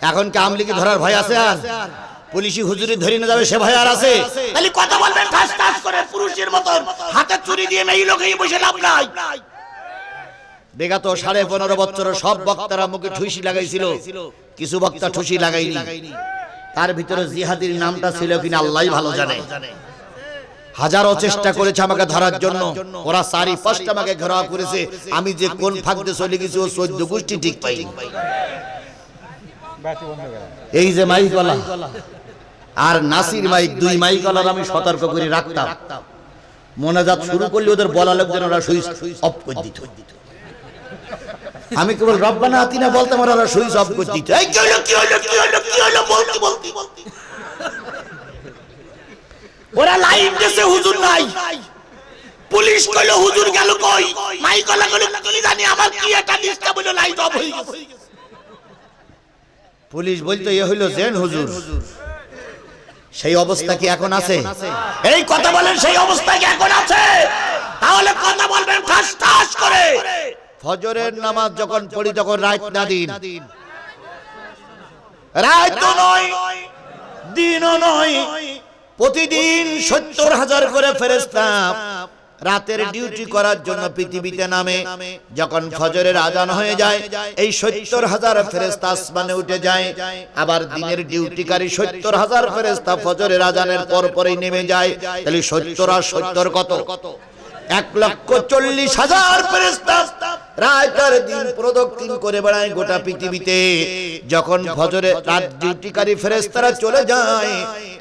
এখন কি আমলিকে ধরার ভয় আছে? আর পুলিশি হুজুরি ধরে নিয়ে যাবে সে ভয় আর আছে? খালি কথা বলবেন ঠাস ঠাস করে পুরুষের মতন, হাতে চুরি দিয়ে মেয়ে লোকেই বসে লাভ নাই। বিগত 15.5 বছর সব বক্তারা মুখে ঠুসি লাগাইছিল, কিছু বক্তা ঠুসি লাগাইনি। তার ভিতরে জিহাদির নামটা ছিল কিনা আল্লাহই ভালো জানে। হাজারো চেষ্টা করেছে আমাকে ধরার জন্য, ওরা 4-5টা আমাকে ঘেরাও করেছে। আমি যে কোন ফাঁক দিয়ে চলে গেছি ও 14 গোষ্ঠী ঠিক পাইনি। এই যে মাইকওয়ালা আর নাসির মাইক, 2 মাইকওয়ালার আমি সতর্ক করে রাখতাম। মোনাজাত শুরু করলে ওদের বলা লোকজন ওরা সুইচ অফ করে দিত। আমি কেবল রব্বানা আতিনা বলতাম, ওরা সুইচ অফ করে দিত। এই কি হলো কি হলো কি হলো কি হলো বলতে বলতে ওরা লাইভ দেশে হুজুর নাই, পুলিশ কইলো হুজুর গেল কই, মাইকওয়ালা কইলো কি জানি আমার কি একটা ডিস্টার্ব হলো, লাইট অফ হয়ে গেছে। পুলিশ বলতো এ হইলো জেন হুজুর। সেই অবস্থা কি এখন আছে? এই কথা বলেন, সেই অবস্থা কি এখন আছে? তাহলে কথা বলবেন ঠাস ঠাস করে। ফজরের নামাজ যখন পড়ি তখন রাত না দিন, রাত নয় দিনও নয়, প্রতিদিন 70,000 করে ফেরেশতা রাতের ডিউটি করার জন্য পৃথিবীতে নামে। যখন ফজরের আজান হয়ে যায় এই 70,000 ফেরেশতা আসমানে উঠে যায়। আবার দিনের ডিউটিকারী 70,000 ফেরেশতা ফজরের আজানের পর পরই নেমে যায়। তাহলে 70 আর 70 কত? 1,40,000 ফেরেশতা রাত আর দিন প্রদক্ষিণ করে বেড়ায় গোটা পৃথিবীতে। যখন ফজরে রাত ডিউটিকারী ফেরেশতারা চলে যায়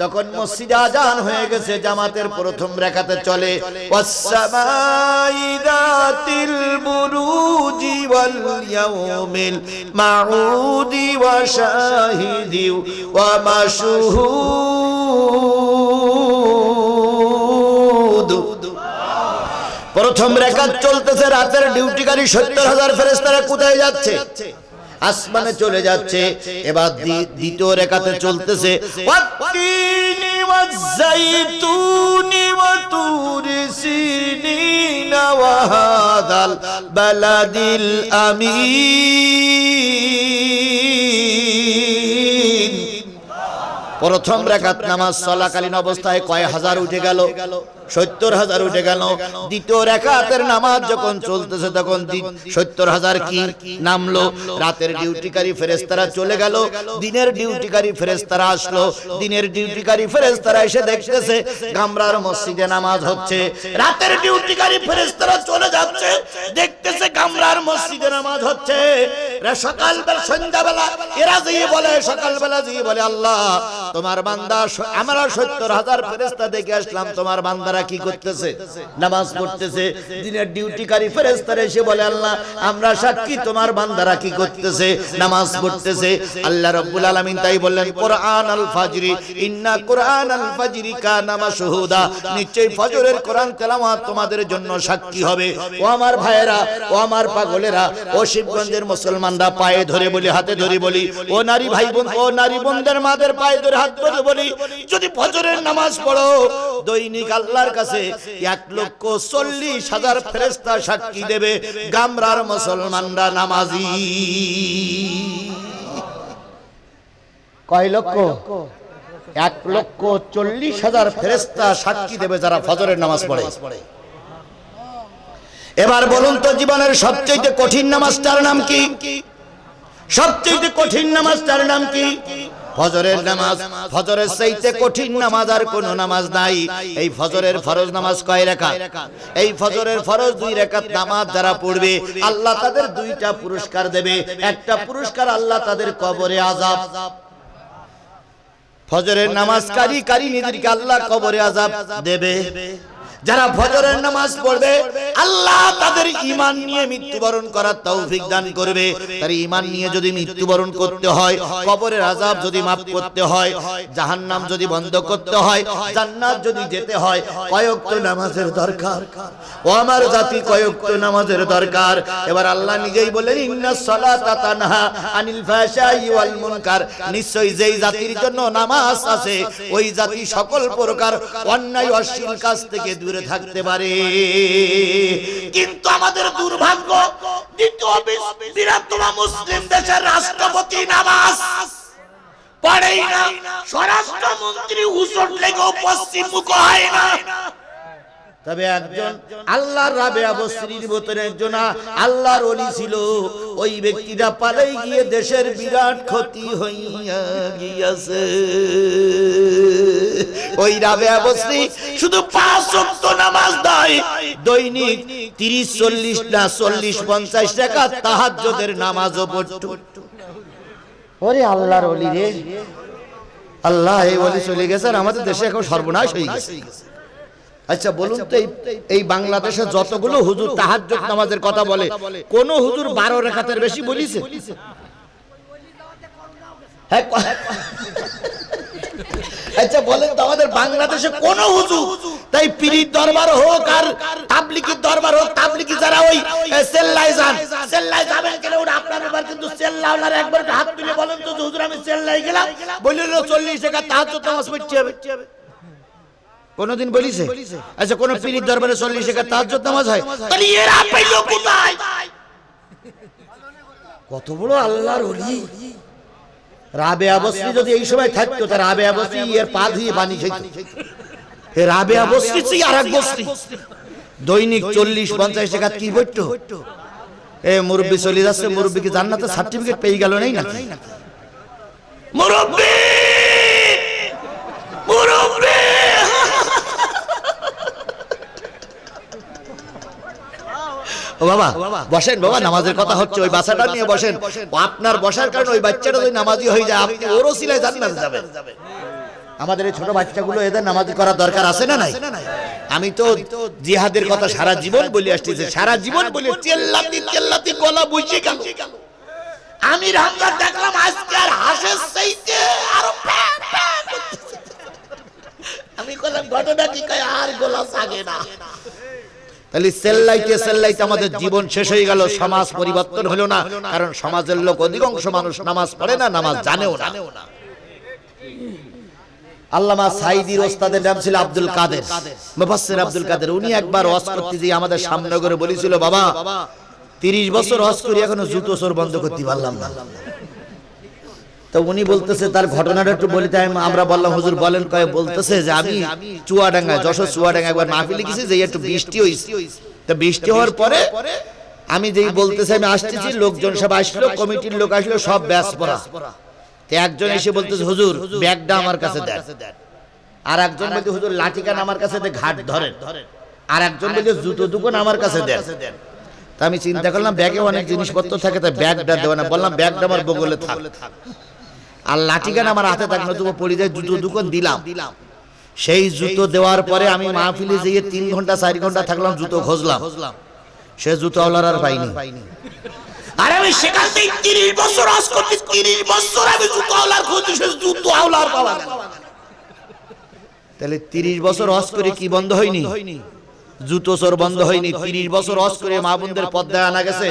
তখন মসজিদে আজান হয়ে গেছে, জামাতের প্রথম রাকাতে চলে ওয়াসসামাই যাতিল বুরুজি ওয়াল ইয়াউমিল মাউদি ওয়া শাহিদি ওয়া মাশহুদ। প্রথম রাকাত চলতেছে, রাতের ডিউটিকারী 70,000 ফেরেশতারা কোথায় যাচ্ছে? আসমানে চলে যাচ্ছে। এবার দ্বিতীয় রাকাতে চলতেছে ওয়াত্তিনি ওয়াজ্জাইতুনি ওয়া তুরি সিনিনা ওয়া হাযাল বালাদিল আমিন। প্রথম রাকাত নামাজ চলাকালীন অবস্থায় কয় হাজার উঠে গেল? 70,000 উঠে গেল। দ্বিতীয় রাকাতের নামাজ যখন চলতেছে তখন 70,000 কি নামলো। রাতের ডিউটিকারী ফেরেশতারা চলে গেল, দিনের ডিউটিকারী ফেরেশতারা আসলো। দিনের ডিউটিকারী ফেরেশতারা এসে দেখতেছে গামরার মসজিদে নামাজ হচ্ছে। রাতের ডিউটিকারী ফেরেশতারা চলে যাচ্ছে, দেখতেছে গামরার মসজিদে নামাজ হচ্ছে। সকালবেলা সন্ধ্যাবেলা এরা যেয়ে বলে, সকালবেলা যেয়ে বলে আল্লাহ তোমার বান্দা, আমরা 70,000 ফেরেশতা দেখে আসলাম, তোমার বান্দারা কি করতেছে? নামাজ পড়তেছে। দিনের ডিউটিকারী ফেরেশতারা এসে বলে আল্লাহ আমরা সাক্ষী, তোমার বান্দারা কি করতেছে? নামাজ পড়তেছে। আল্লাহ রাব্বুল আলামিন তাই বললেন কোরআন আল ফাজরি ইন্না কোরআন আল ফাজরি কানা মাশহুদা, নিশ্চয়ই ফজরের কোরআন তেলাওয়াত তোমাদের জন্য সাক্ষী হবে। ও আমার ভাইয়েরা, ও আমার পাগলেরা, ও শিবগঞ্জের মুসলমানরা, পায়ে ধরে বলি, হাতে ধরে বলি, ও নারী ভাই বোন, ও নারী বোনদের মাদের পায়ে ধরে হাত ধরে বলি, যদি ফজরের নামাজ পড়ো দৈনিক আল্লাহর কাছে 1,40,000 ফেরেশতা সাক্ষী দেবে গামরার মুসলমানরা নামাজি। কয় লক্ষ? 1,40,000 ফেরেশতা সাক্ষী দেবে যারা ফজরের নামাজ পড়ে। এবার বলুন তো জীবনের সবচেয়ে কঠিন নামাজটার নাম কি? সবচেয়ে কঠিন নামাজটার নাম কি? ফজরের নামাজ। ফজরের চাইতে কঠিন নামাজ আর কোন নামাজ নাই। এই ফজরের ফরজ নামাজ কয় রাকাত? এই ফজরের ফরজ 2 রাকাত নামাজ যারা পড়বে আল্লাহ তাদের 2টা পুরস্কার দেবে। একটা পুরস্কার আল্লাহ তাদের কবরে আযাব, ফজরের নামাজ কারি নিজেকে আল্লাহ কবরে আযাব দেবে। যারা ফজরের নামাজ পড়বে আল্লাহ তাদের ঈমান নিয়ে মৃত্যুবরণ করার তৌফিক দান করবে। তার ঈমান নিয়ে যদি মৃত্যুবরণ করতে হয়, কবরের আযাব যদি মাফ করতে হয়, জাহান্নাম যদি বন্ধ করতে হয়, জান্নাত যদি যেতে হয়, কয়েকটা নামাজের দরকার। ও আমার জাতি, কয়েকটা নামাজের দরকার। এবার আল্লাহ নিজেই বলেন ইন্নাস সালাতা তানহা আনিল ফাহশাই ওয়াল মুনকার, নিশ্চয়ই যেই জাতির জন্য নামাজ আছে ওই জাতি সকল প্রকার অন্যায় অশ্লীল কাজ থেকে দূরে থাকতে পারে। কিন্তু আমাদের দুর্ভাগ্য, দ্বিতীয় বৃহত্তম মুসলিম দেশের রাষ্ট্রপতি নামাজ পড়েই না, স্বরাষ্ট্রমন্ত্রী হুজুর লেগেও পশ্চিম মুখ হয় না। তবে একজন আল্লাহর রাবেয়া বস্তির ভিতরে একজন আল্লাহর ওলি ছিল, ওই ব্যক্তিটা পালাই গিয়ে দেশের বিরাট ক্ষতি হইয়া গিয়াছে। ওই রাবেয়া বস্তি শুধু 5 ওয়াক্ত নামাজ দেয়, দৈনিক 30-40 না 40-50 টাকা তাহাজ্জুদের নামাজও পড়তো। ওরে আল্লাহর ওলি রে, আল্লাহ এই ওলি চলে গেছে আর আমাদের দেশে এখন সর্বনাশ হয়ে গেছে। আচ্ছা বলুন তো, এই বাংলাদেশে যতগুলো হুজুর তাহাজ্জুদ নামাজের কথা বলে, কোন হুজুর 12 রাকাতের বেশি বলিছে? হ্যাঁ, আচ্ছা বলেন তো, আমাদের বাংলাদেশে কোন হুজুর, তাই পীরের দরবার হোক আর তাবলিগের দরবার হোক, তাবলিগি যারা ওই সেল্লায় যান, সেল্লায় যাবেন কেন? ওটা আপনার ব্যাপার, কিন্তু সেল্লাওয়ালার একবার হাত তুলে বলেন তো যে হুজুর আমি সেল্লায় গেলাম, বললেন 40 টাকা তাহাজ্জুদ নামাজ পড়তে হবে। কোনদিন বলিছে? আচ্ছা কোন পীরের দরবারে 40 টাকা তাহাজ্জুদ নামাজ হয়? তাহলে এরা পাইলো কোথায়? কত বড় আল্লাহর ওলি! রাবেয়া বস্তি যদি এই সময় থাকতো, তার রাবেয়া বস্তি এর পা ধুয়ে পানি খেত। এই রাবেয়া বস্তি ছিল আরেক বস্তি, দৈনিক 40-50 টাকা কি পড়তো? এ মুরব্বি চলে যাচ্ছে, মুরব্বি কি জান্নাতের সার্টিফিকেট পেয়ে গেল নাই নাকি? মুরব্বি, মুরব্বি, ও বাবা বসেন, বাবা নামাজের কথা হচ্ছে, ওই বাচ্চাটা নিয়ে বসেন। আপনার বসার কারণে ওই বাচ্চাটা যদি নামাজি হয়ে যায়, আপনি ওর ওসিলায় জান্নাতে যাবেন। আমাদের এই ছোট বাচ্চাগুলো এদের নামাজি করার দরকার আছে না নাই? আমি তো জিহাদের কথা সারা জীবন বলে আসতেছি, সারা জীবন বলে চেল্লাতি চেল্লাতি গলা বসে গেল। আমি রান্না দেখলাম আজকে আর হাসের চাইতে আরো প্যা প্যা করতেছে। আমি কইলাম ঘটনা কি, কয় আর গলা সাগে না। তাহলে সেল্লাইতে সেল্লাইতে আমাদের জীবন শেষ হয়ে গেল, সমাজ পরিবর্তন হলো না। কারণ সমাজের লোক অধিকাংশ মানুষ নামাজ পড়ে না, নামাজ জানেও না। আল্লামা সাইদির ওস্তাদের নাম ছিল আব্দুল কাদের, মুফাসসির আব্দুল কাদের। উনি একবার ওয়াজ করতে গিয়ে আমাদের সামনে করে বলেছিল, বাবা 30 বছর ওয়াজ করি এখনো জুতো চোর বন্ধ করতে পারলাম না। তো উনি বলতেছে তার ঘটনাটা একটু বলি। তাই আমরা বললাম হুজুর বলেন। কয় বলতেছে যে আমি চুয়াডাঙ্গা, যশোর চুয়াডাঙ্গা একবার মাহফিলে গেছি, যে একটু বৃষ্টি হইছে। তো বৃষ্টি হওয়ার পরে আমি যেই বলতেছি আমি আসতেছি, লোকজন সব আসলো, কমিটির লোক আসলো, সব ব্যাস পরা। তো একজন এসে বলতেছে হুজুর ব্যাগটা আমার কাছে দেন। আর একজন বলতে হুজুর লাঠিকান আমার কাছে দেন, ঘাট ধরেন। আর একজন বলতে জুতো দুকান আমার কাছে দেন। তা আমি চিন্তা করলাম ব্যাগে অনেক জিনিসপত্র থাকে, তাই ব্যাগটা দেওয়া না। বললাম ব্যাগটা আমার বগলে থাক, আর লাঠিকান আমার হাতে থাক, নতুবা পড়ে যায়। জুতো দুকান দিলাম। সেই জুতো দেওয়ার পরে আমি মাহফিলে যেয়ে 3 ঘন্টা 4 ঘন্টা থাকলাম, জুতো খুঁজলাম। সে জুতোওয়ালার আর পাইনি। আরে আমি সেখান থেকে 30 বছর ওয়াজ করতে, 30 বছর আমি জুতোওয়ালার খুঁজছি, সে জুতোওয়ালার পাওয়া গেল। তাহলে 30 বছর ওয়াজ করে কি বন্ধ হয়নি? জুতো চোর বন্ধ হয়নি। 30 বছর ওয়াজ করে মা বোনদের পর্দায় আনা গেছে।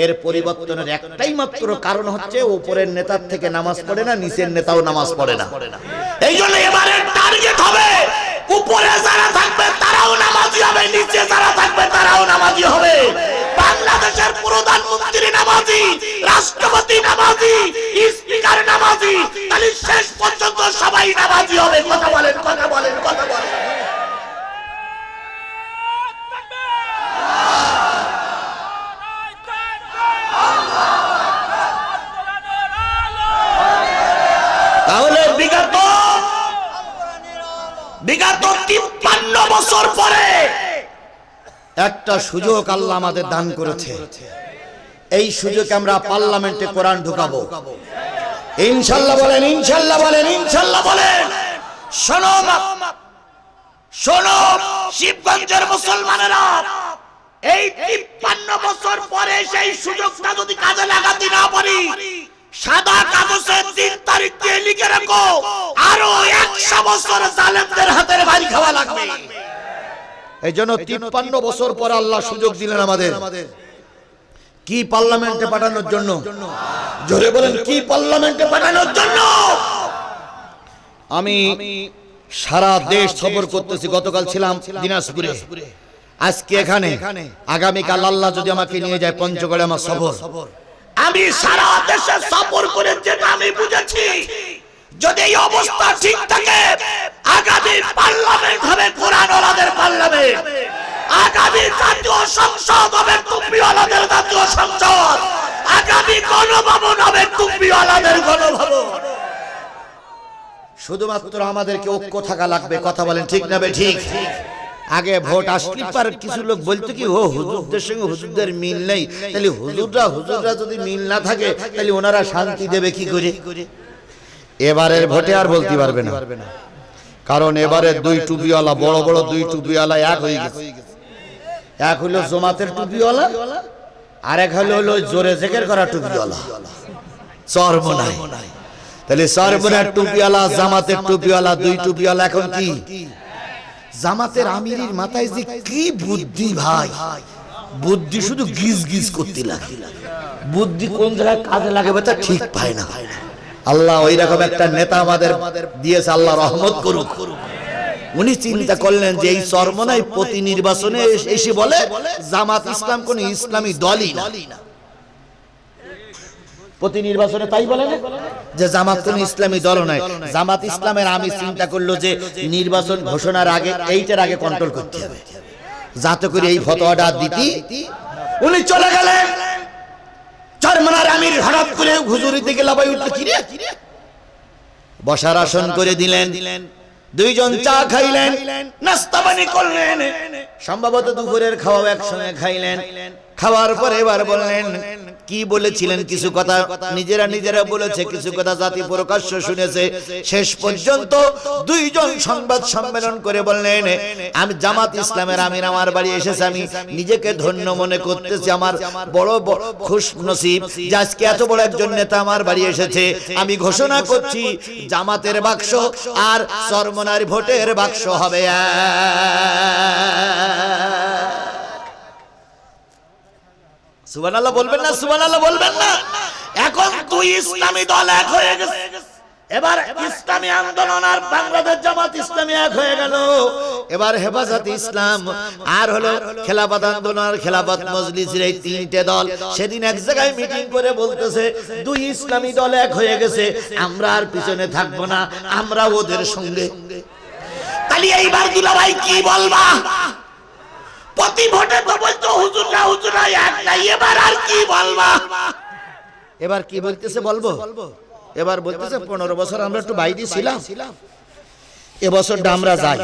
এর পরিবর্তনের একটাই মাত্র কারণ হচ্ছে উপরের নেতার থেকে নামাজ পড়ে না, নিচের নেতাও নামাজ পড়ে না। এই জন্য এবারে টার্গেট হবে উপরে যারা থাকবে তারাও নামাজি হবে, নিচে যারা থাকবে তারাও নামাজি হবে। বাংলাদেশের প্রধানমন্ত্রী নামাজি, রাষ্ট্রপতি নামাজি, স্পিকার নামাজি, তাহলে শেষ পর্যন্ত সবাই নামাজি হবে। কথা বলেন, কথা বলেন, কথা বলেন। তাহলে বিগত 53 বছর পরে একটা সুযোগ আল্লাহ আমাদের দান করেছে। এই সুযোগে আমরা পার্লামেন্টে কোরআন ঢুকাবো ইনশাআল্লাহ। বলেন ইনশাআল্লাহ, বলেন ইনশাআল্লাহ, বলেন। শোনো শোনো শিবগঞ্জের মুসলমানেরা, এই 53 বছর পরে সেই সুযোগটা যদি কাজে লাগাতে না পারি, সাদা কাগজে 3 তারিখ দিয়ে লিখে রাখো, আরো 100 বছর জালেমদের হাতের বাড়ি খাওয়া লাগবে। এই জন্য 53 বছর পর আল্লাহ সুযোগ দিলেন আমাদের। কি পার্লামেন্টে পাঠানোর জন্য? জোরে বলেন, কি পার্লামেন্টে পাঠানোর জন্য? আমি সারা দেশ সফর করতেছি। গতকাল ছিলাম দিনাজপুরে, আজকে এখানে, আগামীকাল আল্লাহ যদি আমাকে নিয়ে যায় পঞ্চগড়ে আমার সফর। আমি সারা দেশে সফর করে যেটা আমি বুঝেছি, যদি এই অবস্থা ঠিক থাকে, আগামী পার্লামেন্ট হবে কোরআনওয়ালাদের পার্লামেন্ট, আগামী জাতীয় সংসদ হবে টুপিওয়ালাদের জাতীয় সংসদ, আগামী গণভবন হবে টুপিওয়ালাদের গণভবন। শুধুমাত্র আমাদেরকে ঐক্য থাকা লাগবে। কথা বলেন ঠিক না ঠিক? আগে ভোট আসলে পর কিছু লোক বলতো কি ও হুজুরদের সঙ্গে হুজুরদের মিল নেই, তাহলে হুজুররা যদি মিল না থাকে তাহলে ওনারা শান্তি দেবে কি করে? এবারের ভোটে আর বলতে পারবে না, কারণ এবারে দুই টুপিওয়ালা, বড় বড় দুই টুপিওয়ালা এক হয়ে গেছে। এক হলো জমাতের টুপিওয়ালা, আর এক হলো জোরে জেকের করা টুপিওয়ালা, চরমনাই। তাহলে চরমনার টুপিওয়ালা, জামাতের টুপিওয়ালা, দুই টুপিওয়ালা এখন কি? জামাতের আমিরের মাথায় যে কি বুদ্ধি ভাই, বুদ্ধি শুধু গিজ গিজ করতে লাগে, বুদ্ধি কোন জায়গায় কাজে লাগে তা ঠিক পায় না। আল্লাহ ওই রকম একটা নেতা আমাদের দিয়েছে, আল্লাহ রহমত করুক। উনি চিন্তা করলেন যে এই চরমনাই প্রতি নির্বাচনে এসে বলে জামাত ইসলাম কোন ইসলামী দলই না। প্রতি নির্বাচনে তাই বলে না যে জামাত কোন ইসলামী দল নয়। জামাত ইসলামের আমি চিন্তা করলো যে নির্বাচন ঘোষণার আগে এইটার আগে কন্ট্রোল করতে হবে, যাতে করে এই ফতোয়াটা দিতি। উনি চলে গেলেন, চরমনার আমির হঠাৎ করে হুজুরি থেকে লাফাই উঠল, কি রে? বসার আসন করে দিলেন, দুইজন চা খাইলেন, নাস্তা পানি করলেন, সম্ভবত দুপুরের খাওয়া একসঙ্গে খাইলেন। খাওয়ার পরে এবার বললেন, কি বলেছিলেন কিছু কথা নিজেরা বলেছে, কিছু কথা জাতি প্রকাশ্য শুনেছে। শেষ পর্যন্ত দুইজন সংবাদ সম্মেলন করে বললেন, আমি জামাত ইসলামের আমির আমার বাড়ি এসেছে, আমি নিজেকে ধন্য মনে করতেছি, আমার বড় খুশ নসিব যে আজকে এত বড় একজন নেতা আমার বাড়ি এসেছে। আমি ঘোষণা করছি জামাতের বাক্স আর চরমনার ভোটের বাক্স হবে সুবহানাল্লাহ বলবেন না? সুবহানাল্লাহ বলবেন না? এখন দুই ইসলামী দল এক হয়ে গেছে। এবার ইসলামী আন্দোলন আর বাংলাদেশ জামাত ইসলামী এক হয়ে গেল। এবার হেফাজত ইসলাম আর হলো খেলাফত আন্দোলন আর খেলাফত মজলিসের এই তিনটে দল সেদিন এক জায়গায় মিটিং করে বলতেছে দুই ইসলামী দল এক হয়ে গেছে, আমরা আর পিছনে থাকবো না, আমরা ওদের সঙ্গে। তাহলে এইবার দুলাভাই কি বলবা? প্রতি ভোটে তো বলতো হুজুররা এক নাই, এবার আর কি বলবা? এবার কি বলতেছে বলবো? এবার বলতেছে 15 বছর আমরা একটু বাইরে ছিলাম, এবছরটা আমরা যাই,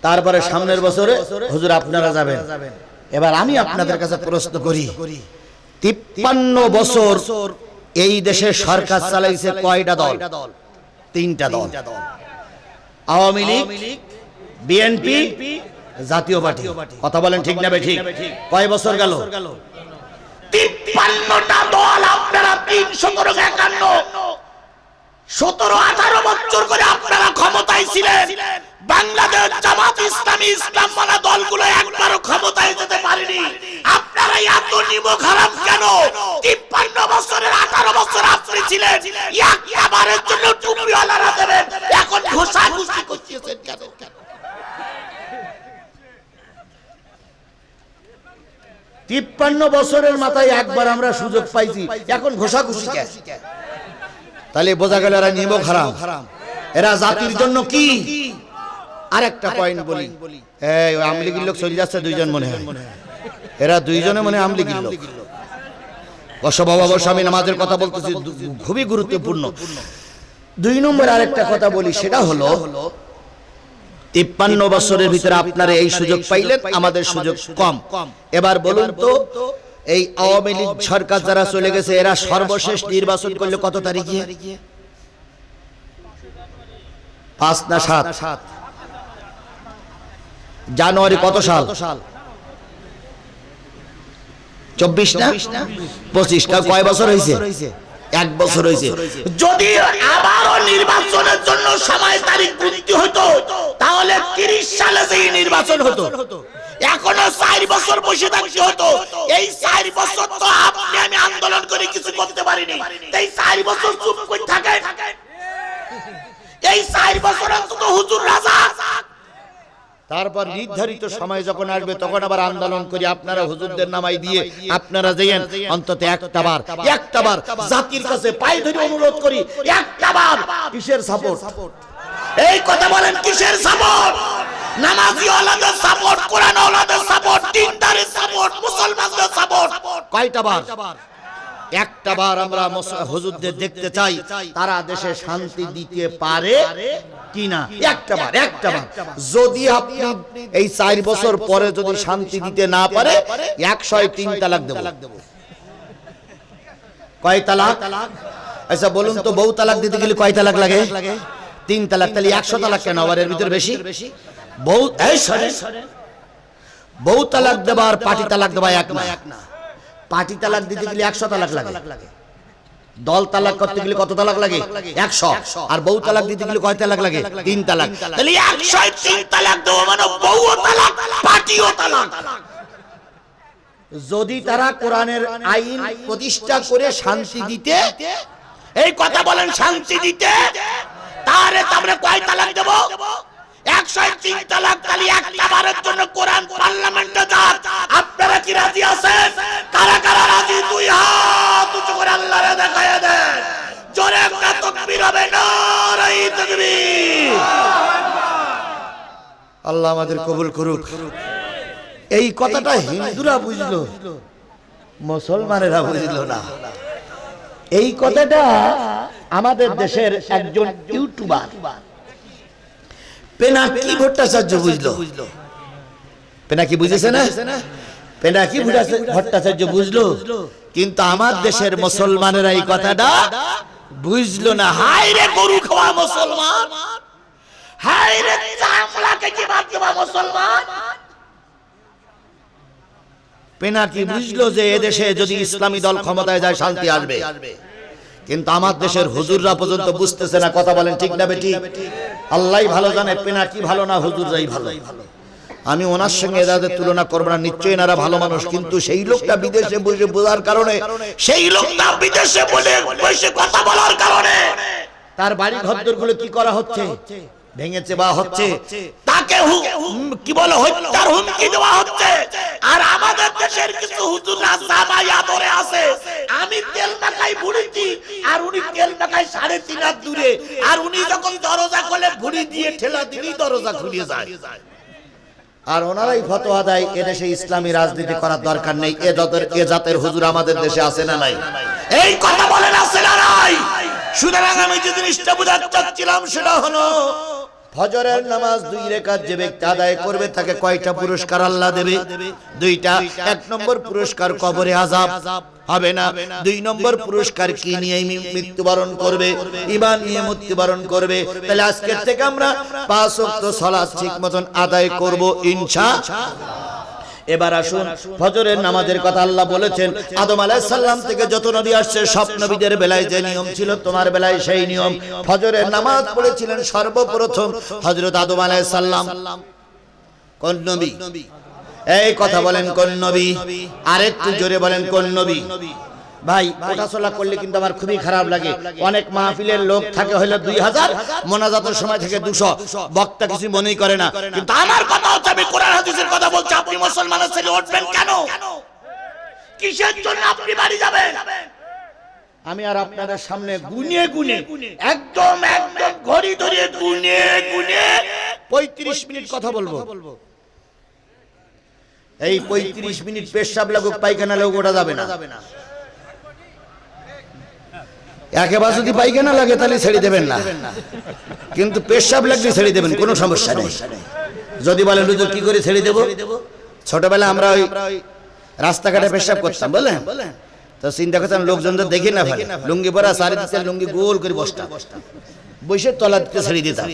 তারপরে সামনের বছরে হুজুর আপনারা যাবেন। এবার আমি আপনাদের কাছে প্রশ্ন করি, 53 বছর এই দেশে সরকার চালাইছে কয়টা দল? 3টা দল, আওয়ামী লীগ, বিএনপি, জাতীয় পার্টি। কথা বলেন ঠিক না ঠিক? কয় বছর গেল? 53টা দল, আপনারা 351, 17-18 বছর করে আপনারা ক্ষমতায় ছিলেন। বাংলাদেশ জামাত ইসলামী ইসলাম মানা দলগুলো একবারও ক্ষমতায় যেতে পারেনি। আপনারা এত নিমক হারাম কেন? 53 বছরের 18 বছর আপনি ছিলেন, একবারের জন্য টুপিওয়ালারা দেবেন, এখন ঘোষাঘুষি করতেছেন কেন? 53 বছরের মাথায় একবার আমরা সুযোগ পাইছি, এখন ঘোষাঘুষি কেন? তাহলে বোঝা গেল এরা নিমক হারাম, এরা জাতির জন্য কি। আরেকটা পয়েন্ট বলি, এই আওয়ামী লীগের লোক চলে যাচ্ছে দুইজন মনে হয়, এরা দুইজনে মনে হয় আওয়ামী লীগের লোক। অবশ্য আমি নামাজের কথা বলতেছি, খুবই গুরুত্বপূর্ণ। 2 নম্বর আরেকটা কথা বলি, সেটা হলো 53 বছরের ভিতরে আপনারা এই সুযোগ পাইলেন, আমাদের সুযোগ কম। এবার বলুন তো, এই আওয়ামী লীগ সরকার যারা চলে গেছে এরা সর্বশেষ নির্বাচন করলে কত তারিখে? 5 না 7 জানুয়ারি? কত সাল? 24 না 25? কয় বছর হয়েছে? 1 বছর হয়েছে। যদি আবারও নির্বাচনের জন্য সময় তারিখ গুনতি হতো, তাহলে 30 সালে যে নির্বাচন হতো, এখনো 4 বছর বসে থাকতে হতো। এই 4 বছর তো আপনি আমি আন্দোলন করে কিছু করতে পারিনি, তাই 4 বছর চুপ করে থাকেন। এই 4 বছর অন্তত হুজুর রাজা। তারপর নির্ধারিত সময় যখন আসবে তখন আবার আন্দোলন করি, আপনারা হুজুরদের নামাই দিয়ে আপনারা যাইয়েন, অন্তত একটা বার জাতির কাছে পায়ে ধরে অনুরোধ করি, একটা বার কিসের সাপোর্ট? এই কথা বলেন, কিসের সাপোর্ট? নামাজি ওয়ালাদের সাপোর্ট, কোরআন ওয়ালাদের সাপোর্ট, দিনদারের সাপোর্ট, মুসলমানদের সাপোর্ট। কয়টা বার? একটা বার আমরা হুজুরদের দেখতে চাই তারা দেশে শান্তি দিতে পারে কিনা। একটা বার যদি আপনি এই 4 বছর পরে যদি শান্তি দিতে না পারে 103 তালাক দেব। কয় তালাক? আচ্ছা বলুন তো, বউ তালাক দিতে গেলে কয় তালাক লাগে? 3 তালাক। তাহলে 100 তালাক কেন? আবার এর ভিতর বেশি। বউ বউ তালাক দেবা আর পাটি তালাক দেবা এক না। পাটি তালাক দিতে গেলে 100 তালাক লাগে। দল তালাক করতে গেলে কত তালাক লাগে? 100। আর বউ তালাক দিতে গেলে কয় তালাক লাগে? 3 তালাক। তাহলে 103 তালাক দেব মানে বউও তালাক, পাটিও তালাক। যদি তারা কোরআনের আইন প্রতিষ্ঠা করে শান্তি দিতে, এই কথা বলেন, শান্তি দিতে, তাহলে আমরা কয় তালাক দেব? 103 তালাক। তাহলে একটা বারের জন্য কোরআন পার্লামেন্টে যাক। আপনারা কি রাজি আছেন? কারা কারা রাজি? 2 হাত উঁচু করে আল্লাহরে দেখায় দেন। জোরে একটা তাকবীর হবে, নারায়ে তাকবীর। আল্লাহ আমাদের কবুল করুক। এই কথাটা হিন্দুরা বুঝলো, মুসলমানেরা বুঝলো না। এই কথাটা আমাদের দেশের একজন ইউটিউবার পেনাকি ভট্টাচার্য বুঝলো। পেনাকি বুঝেছে না? পেনাকি ভট্টাচার্য বুঝলো, কিন্তু আমার দেশের মুসলমানেরা এই কথাটা বুঝলো না। হায় রে গরু খাওয়া মুসলমান, হায় রে চামড়াকে কি বাদ দেওয়া মুসলমান। পেনাকি বুঝলো যে এদেশে যদি ইসলামী দল ক্ষমতায় যায় শান্তি আসবে, কিন্তু আমার দেশের হুজুররা পর্যন্ত বুঝতেছে না। কথা বলেন ঠিক না বেটি? আল্লাহই ভালো জানে পেনাকি ভালো না হুজুররাই ভালো। আমি ওনার সঙ্গে এদের তুলনা করব না, নিশ্চয়ই এনারা ভালো মানুষ, কিন্তু সেই লোকটা বিদেশে বসে বোঝার কারণে, সেই লোকটা বিদেশে বসে কথা বলার কারণে তার বাড়ি ঘরদোরগুলো কি করা হচ্ছে? ভেঙেছে বা হচ্ছে, তাকে কি বলে হত্যার হুমকি দেওয়া হচ্ছে। আর আমাদের দেশের কিছু হুজুররা জামাই আদরে আছে, আমি তেল মাখাই ভুড়িটি আর উনি তেল মাখাই 3.5 হাত দূরে, আর উনি যখন দরজা খোলে ভুড়ি দিয়ে ঠেলা দিলেই দরজা খুলে যায়। আর ওনারাই ফতোয়া দেয় এদেশে ইসলামী রাজনীতি করার দরকার নেই। এ জাতের হুজুর আমাদের দেশে আছে না নাই? এই কথা বলেন, আছে না নাই? সুতরাং আমি যে জিনিসটা বোঝাতে চাচ্ছিলাম সেটা হলো, ফজরের নামাজ 2 রাকাত যে ব্যক্তি আদায় করবে তাকে কয়টা পুরস্কার আল্লাহ দেবে? 2টা। 1 নম্বর পুরস্কার কবরে আযাব হবে না। 2 নম্বর পুরস্কার কি নিয়ে মৃত্যুবরণ করবে? ঈমান নিয়ে মৃত্যুবরণ করবে। তাহলে আজকের থেকে আমরা 5 ওয়াক্ত সালাত ঠিক মতন আদায় করব ইনশাআল্লাহ। এবার আসুন ফজরের নামাজের কথা আল্লাহ বলেছেন। আদম আলাইহিস সালাম থেকে যত নবী আসছে সব নবীদের বেলায় যে নিয়ম ছিল তোমার বেলায় সেই নিয়ম। ফজরের নামাজ পড়েছিলেন সর্বপ্রথম হযরত আদম আলাইহিস সালাম। কোন নবী? এই কথা বলেন, কোন নবী? আরেকটু জোরে বলেন, কোন নবী? ভাই ওঠাচলা করলে কিন্তু আমার খুবই খারাপ লাগে। অনেক মাহফিলের লোক থাকে হলো 2000, মোনাজাতের সময় থেকে 200, বক্তা কিছু মনেই করে না। কিন্তু আমার কথা হচ্ছে, আমি কোরআন হাদিসের কথা বলছি। আপনি মুসলমানের ছেলে উঠবেন কেন? কিসের জন্য আপনি বাড়ি যাবেন? আমি আর আপনাদের সামনে গুনে গুনে একদম ঘড়ি ধরে গুনে 35 মিনিট কথা বলবো। এই 35 মিনিট পেশাব লাগুক পায়খানা লাগুক ওটা যাবে না। একেবারে যদি পায়খানা লাগে তাহলে ছেড়ে দেবেন না, কিন্তু পেশাব লাগলে ছেড়ে দেবেন, কোনো সমস্যা নেই। যদি বলেন হুজুর কি করে ছেড়ে দেব? ছোটবেলা আমরা ওই রাস্তাঘাটে পেশাব করতাম, বলেন তো চিন্তা করতাম লোকজনদের দেখে না ফেলে, লুঙ্গি পরা চারিদিকে লুঙ্গি গোল করে বসতাম, বসে তলা দিতে ছেড়ে দিতাম।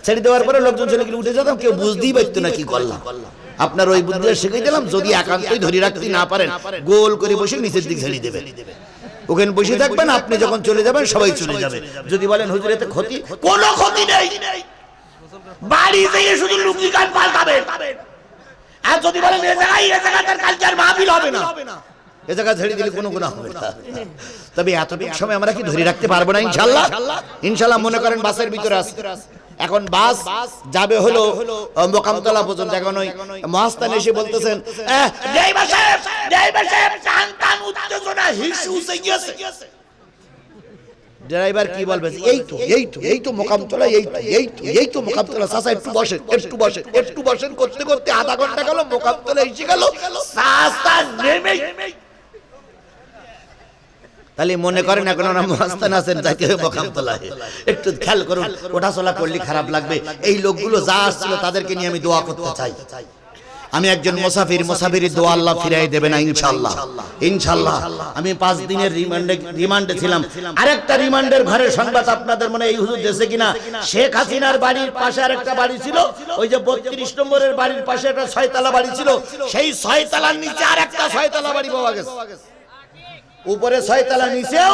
ছেড়ে দেওয়ার পরে লোকজন চলে গেলে উঠে যেতাম, কেউ বুঝতেই পারতো না কি করলাম। আপনার ওই বুদ্ধিটা শিখিয়ে দিলাম, যদি একান্তই ধরে রাখতে না পারেন গোল করে বসে নিচের দিকে ছেড়ে দেবেন। ওখানে বসে থাকবেন, আপনি যখন চলে যাবেন সবাই চলে যাবে। যদি বলেন হুজুর এতে ক্ষতি, কোনো ক্ষতি নেই। বাড়ি থেকে শুধু লুঙ্গি কান পাল্টাবেন। আর যদি বলেন এ জায়গাটার কালকে আর মাহফিল হবে না, এ জায়গা ছেড়ে দিলে কোনো গুনাহ হবে না। তবে এতটুকু সময় আমরা কি ধরে রাখতে পারবো না? ইনশাআল্লাহ। ইনশাআল্লাহ মনে করেন বাসের ভিতরে আছে, এখন বাস যাবে হলো মোকামতলা পর্যন্ত। এখন ওই মহাস্থান এসে বলতেছেন ড্রাইভার সাহেব টান উত্তেজনা হিসুসে গিয়েছে। ড্রাইভার কি বলবে, এই তো মোকামতলা, এই তো মোকামতলা, চাচা একটু বসেন করতে করতে আধা ঘন্টা গেল, মোকামতলা এসে গেল। চাচা নেমে তাহলে মনে করেন এখন ওরা মহাস্থান আছেন, যাইতে হবে মোকামতলায়। একটু খেয়াল করুন, ওঠা চলা করলে খারাপ লাগবে। এই লোকগুলো যা আসছিল তাদেরকে নিয়ে আমি দোয়া করতে চাই। আমি একজন মুসাফিরের দোয়া আল্লাহ ফিরাই দেবে না ইনশাআল্লাহ। আমি 5 দিনের রিমান্ডে ছিলাম। আরেকটা রিমান্ডের ঘরের সংবাদ আপনাদের মনে এই হুজুর দেশে কিনা, শেখ হাসিনার বাড়ির পাশে আরেকটা বাড়ি ছিল, ওই যে 32 নম্বরের বাড়ির পাশে একটা 6 তলা বাড়ি ছিল, সেই 6 তলার নিচে আরেকটা 6 তলা বাড়ি পাওয়া গেছে। উপরে 6 তলা, নিচেও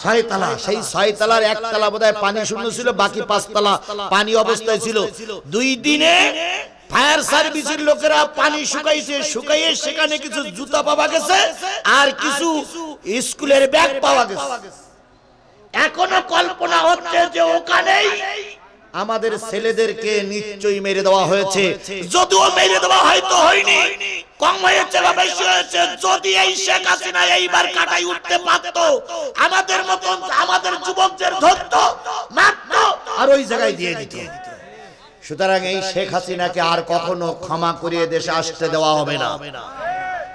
6 তলা। সেই 6 তলার 1 তলা বোধহয় পানি শূন্য ছিল, বাকি 5 তলা পানি অবস্থায় ছিল। 2 দিনে ফায়ার সার্ভিসের লোকেরা পানি শুকাইয়ে সেখানে কিছু জুতা পাওয়া গেছে আর কিছু স্কুলের ব্যাগ পাওয়া গেছে। এখনো কল্পনা হচ্ছে যে ওখানেই আমাদের ছেলেদেরকে নিশ্চয়ই মেরে দেওয়া হয়েছে। যদিও মেরে দেওয়া হয়তো হয়নি, কম হয়েছে বা বেশি হয়েছে, যদি এই শেখ হাসিনা এইবার কাটাই উঠতে পারত, আমাদের মতন আমাদের যুবকদের ধরতো মারতো আর ওই জায়গায় দিয়ে দিত। সুতরাং এই শেখ হাসিনাকে আর কখনো ক্ষমা করিয়ে দেশে আসতে দেওয়া হবে না।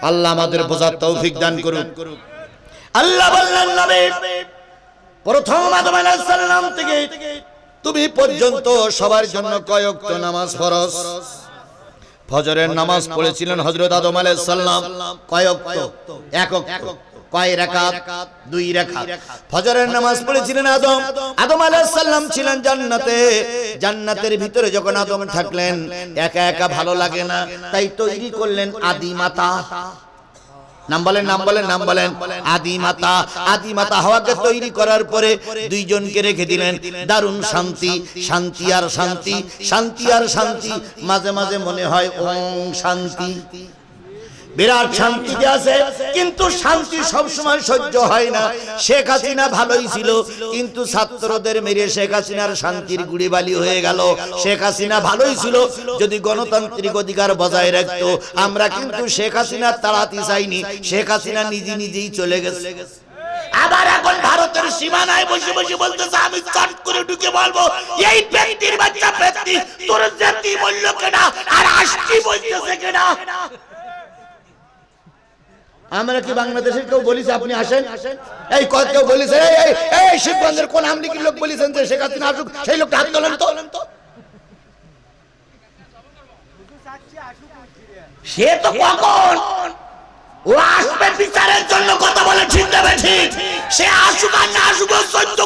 আল্লাহ আমাদের বোঝার তৌফিক দান করুন। আল্লাহ বললেন নবী, প্রথম আদম আলাইহিস সালাম থেকে তুমি পর্যন্ত সবার জন্য কয় ওয়াক্ত নামাজ ফরজ। ফজরের নামাজ পড়েছিলেন হযরত আদম আলাইহিস সালাম কয় ওয়াক্ত? 1 ওয়াক্ত। কয় রাকাত? 2 রাকাত। ফজরের নামাজ পড়েছিলেন আদম আলাইহিস সালাম ছিলেন জান্নাতে। জান্নাতের ভিতরে যখন আদম থাকলেন, একা একা ভালো লাগে না, তাই তৈরি করলেন আদি মাতা। নাম বলেন আদি মাতা হাওয়াকে তৈরি করার পরে 2 জনকে রেখে দিলেন। দারুণ শান্তি আর শান্তি। মাঝে মাঝে মনে হয় ওম শান্তি, বিরাট শান্তিতে আছে, কিন্তু শান্তি সব সময় সহ্য হয় না। শেখ হাসিনা ভালোই ছিল, কিন্তু ছাত্রদের মেরে শেখ হাসিনার শান্তির গুড়িবালি হয়ে গেল। শেখ হাসিনা ভালোই ছিল, যদি গণতান্ত্রিক অধিকার বজায় রাখতো। আমরা কিন্তু শেখ হাসিনা তাড়াতে চাইনি, শেখ হাসিনা নিজেই চলে গেছে। আবার এখন ভারতের সীমানায় বসে বলতেছে, আমি চট করে ঢুকে বলবো, এই ব্যক্তির বাচ্চা ব্যক্তি তোর জাতি বলল কেনা আর আশকি বলতেছে কেনা। আমরা কি বাংলাদেশের কেউ বলিছে আপনি আসেন? এই কেউ বলিছে এই শিবগঞ্জের কোন আমলিকির লোক বলিছেন যে শেখ হাসিনা আসুক? সেই লোকটা হাত তোলেন তো। সে তো কখন ও আসবে বিচারের জন্য কথা বলে, ঠিক সে আসুক আর না আসুক, 14